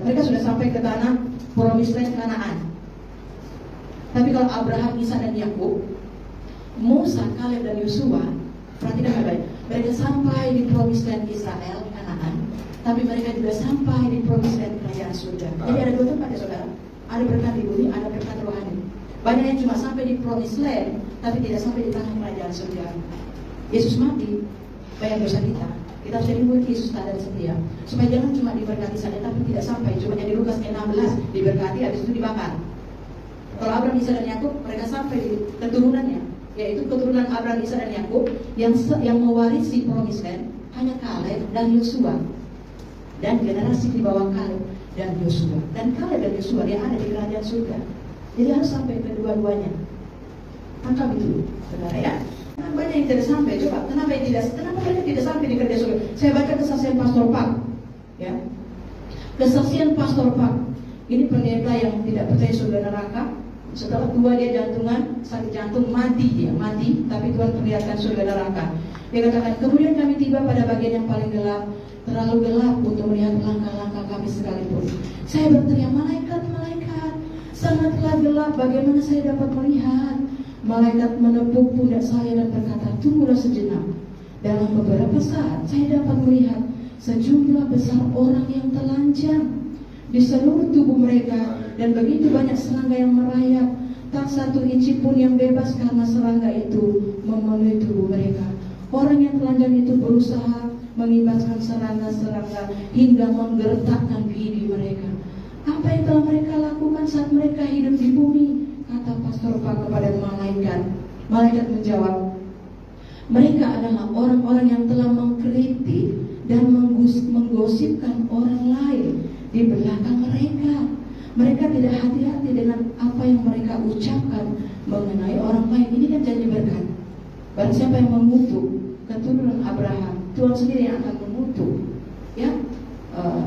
mereka sudah sampai ke tanah Promised Land Kanaan. Tapi kalau Abraham, Ishak dan Yakub, Musa, Kaleb dan Yosua, perhatikan baik-baik, mereka sampai di Promised Land Israel, Kanaan, tapi mereka juga sampai di Promised Land kerajaan surga. Jadi ada dua tempat ya saudara, ada berkat di bumi, ada berkat rohani. Banyak yang cuma sampai di Promised Land, tapi tidak sampai di tanah kerajaan surga. Yesus mati, bayar dosa kita. Kita harus jadi murid Yesus tak dan setia, supaya jangan cuma diberkati saja tapi tidak sampai. Cuma jadi Lukas 16 diberkati, habis itu dibakar. Kalau Abraham, Ishak dan Yakub, mereka sampai di keturunannya, yaitu keturunan Abraham, Ishak dan Yakub yang mewarisi Promised Land hanya Kaleb dan Yosua, dan generasi di bawah Kaleb dan Yosua. Dan Kaleb dan Yosua dia ada di kerajaan surga. Jadi harus sampai kedua-duanya. Tangkap itu, saudara ya. Banyak yang tidak sampai. Coba, kenapa mereka tidak sampai di kerajaan surga? Saya baca kesaksian Pastor Pak, ya. Kesaksian Pastor Pak. Ini pendeta yang tidak percaya surga neraka. Setelah tua dia jantungan, sakit jantung, mati, tapi Tuhan perlihatkan surga neraka. Dia katakan, kemudian kami tiba pada bagian yang paling gelap, terlalu gelap untuk melihat langkah-langkah kami sekalipun. Saya berteriak, malaikat, sangatlah gelap, bagaimana saya dapat melihat? Malaikat menepuk pundak saya dan berkata, tunggulah sejenak. Dalam beberapa saat saya dapat melihat sejumlah besar orang yang telanjang di seluruh tubuh mereka, dan begitu banyak serangga yang merayap, tak satu inci pun yang bebas karena serangga itu memenuhi tubuh mereka. Orang yang telanjang itu berusaha mengibaskan serangga-serangga hingga menggertakkan gigi mereka. Apa yang telah mereka lakukan saat mereka hidup di bumi? Kata Pastor Pak kepada malaikat. Malaikat menjawab, mereka adalah orang-orang yang telah mengkritik dan menggosipkan orang lain di belakang mereka. Mereka tidak hati-hati dengan apa yang mereka ucapkan mengenai orang lain. Ini kan janji berkat. Barang siapa yang mengutuk keturunan Abraham, Tuhan sendiri yang akan mengutuk. Ya,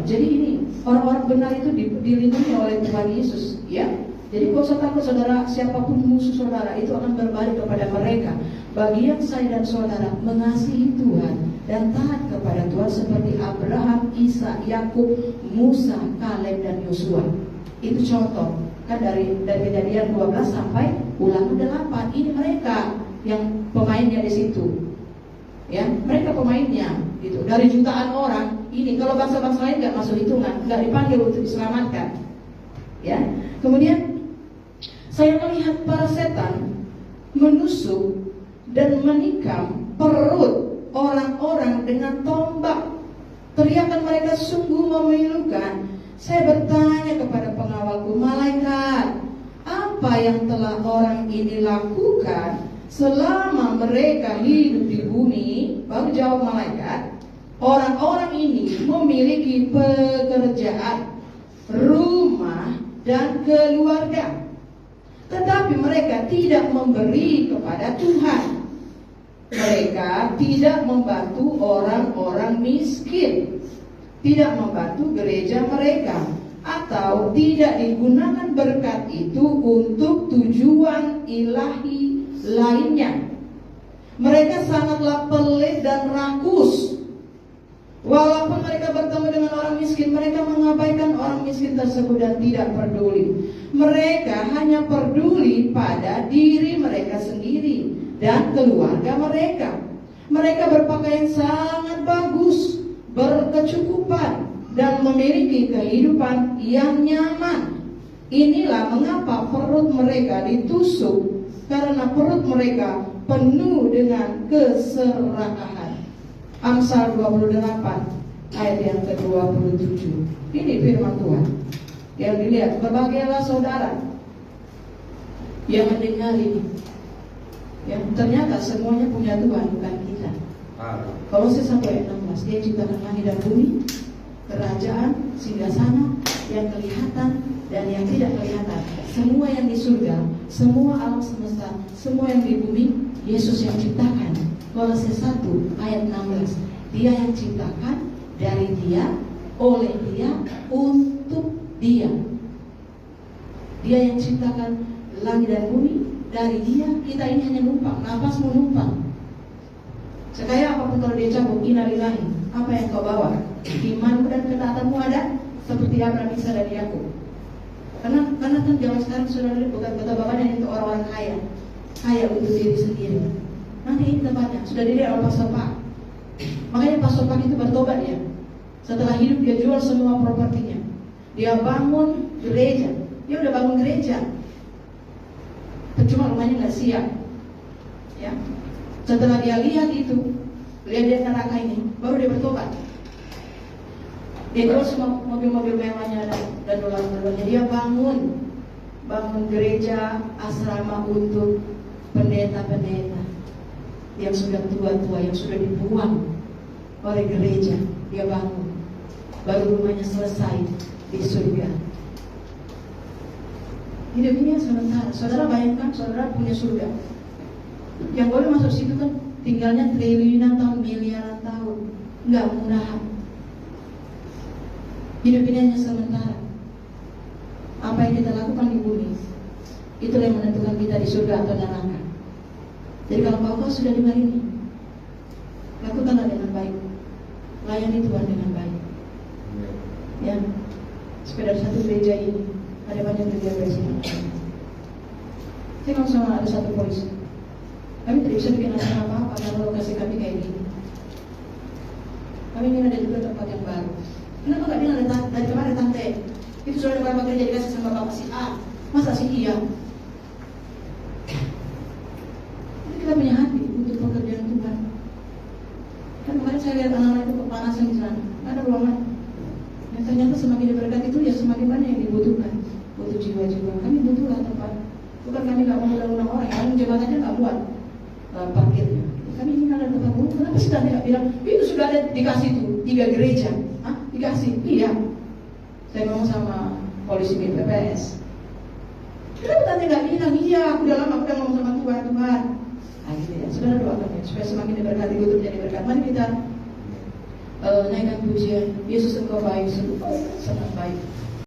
jadi ini orang-orang benar itu dilindungi oleh Tuhan Yesus. Ya, jadi gak usah takut saudara, siapapun musuh saudara itu akan berbalik kepada mereka. Bagian saya dan saudara mengasihi Tuhan dan taat kepada Tuhan seperti Abraham, Ishak, Yakub, Musa, Kaleb dan Yosua. Itu contoh kan dari Kejadian 12 sampai Ulangan 8. Ini mereka yang pemainnya di situ. Ya, mereka pemainnya gitu. Dari jutaan orang ini, kalau bangsa-bangsa lain nggak masuk hitungan, nggak dipanggil untuk diselamatkan. Ya, kemudian saya melihat para setan menusuk dan menikam perut orang-orang dengan tombak. Teriakan mereka sungguh memilukan. Saya bertanya kepada pengawalku, malaikat, apa yang telah orang ini lakukan selama mereka hidup di bumi? Baru jawab malaikat, orang-orang ini memiliki pekerjaan, rumah, dan keluarga, tetapi mereka tidak memberi kepada Tuhan. Mereka tidak membantu orang-orang miskin, tidak membantu gereja mereka, atau tidak digunakan berkat itu untuk tujuan ilahi lainnya. Mereka sangatlah pelit dan rakus. Walaupun mereka bertemu dengan orang miskin, mereka mengabaikan orang miskin tersebut dan tidak peduli. Mereka hanya peduli pada diri mereka sendiri dan keluarga mereka. Mereka berpakaian sangat bagus, berkecukupan, dan memiliki kehidupan yang nyaman. Inilah mengapa perut mereka ditusuk, karena perut mereka penuh dengan keserakahan. Amsal 28 ayat yang ke-27. Ini firman Tuhan yang dilihat. Berbahagialah saudara yang mendengar ini. Ya, ternyata semuanya punya Tuhan, bukan kita. Kolose 1 ayat 16, Dia ciptakan langit dan bumi, kerajaan, singgasana, yang kelihatan dan yang tidak kelihatan. Semua yang di surga, semua alam semesta, semua yang di bumi, Yesus yang ciptakan. Kolose 1 ayat 16, Dia yang ciptakan, dari Dia, oleh Dia, untuk Dia. Dia yang ciptakan langit dan bumi, dari Dia. Kita ini hanya numpang, nafas menumpang. Sekaya apapun kalau dia cabut, innalillahi, apa yang kau bawa? Imanmu dan ketaatanmu ada? seperti Abraham, Ishak dan Yakub. Karena kan zaman sekarang sudah bukan kata bapaknya itu orang-orang kaya untuk diri sendiri. Nanti ini tempatnya sudah dilihat oleh Pastor Pak. Makanya Pastor Pak itu bertobat ya. Setelah hidup dia jual semua propertinya. Dia bangun gereja. Dia udah bangun gereja. Cuma rumahnya nggak siap. Ya. Setelah dia lihat itu, lihat neraka ini, baru dia bertobat. Dia jual semua mobil-mobil mewahnya dan dolar-dolarnya. Dia bangun gereja asrama untuk pendeta-pendeta yang sudah tua-tua, yang sudah dibuang oleh gereja. Dia bangun, baru rumahnya selesai di surga. Hidup ini sementara. Saudara bayangkan, saudara punya surga. Yang boleh masuk situ kan tinggalnya triliunan tahun, miliaran tahun. Enggak mudah. Hidup ini hanya sementara. Apa yang kita lakukan di bumi, itulah yang menentukan kita di surga atau neraka. Jadi kalau kau sudah dengar ini, lakukanlah dengan baik. Layani Tuhan dengan baik. Ya, supaya dari satu gereja ini ada banyak gereja sini. Saya kalau sama ada satu polisi, kami tidak bisa bikin apa-apa karena lokasi kami kayak gini. Kami ingin ada juga tempat yang baru. Kenapa nggak bilang dari kemarin tante itu sudah ada beberapa gereja dikasih sama bapak si A, masa si iya? Jadi kita punya hati untuk pekerjaan Tuhan. Kan kemarin saya lihat anak-anak itu kepanasan di sana, nggak ada ruangan. Dan ternyata semakin diberkati itu ya semakin banyak yang dibutuhkan, butuh jiwa-jiwa. Kami butuhlah tempat. Bukan kami nggak mau undang orang, yang jabatannya nggak buat parkirnya. Kami ingin ada tempat umum. Kenapa sih tante nggak bilang itu sudah ada dikasih tuh 3 gereja? Hah? Dikasih? Iya. Saya ngomong sama polisi BPPS. Kenapa tante nggak bilang? Iya, aku udah lama udah ngomong sama Tuhan. Nah, gitu ya. Saudara doakan ya supaya semakin diberkati, hidup jadi berkat. Mari kita naikkan pujian. Yesus engkau baik, sangat baik.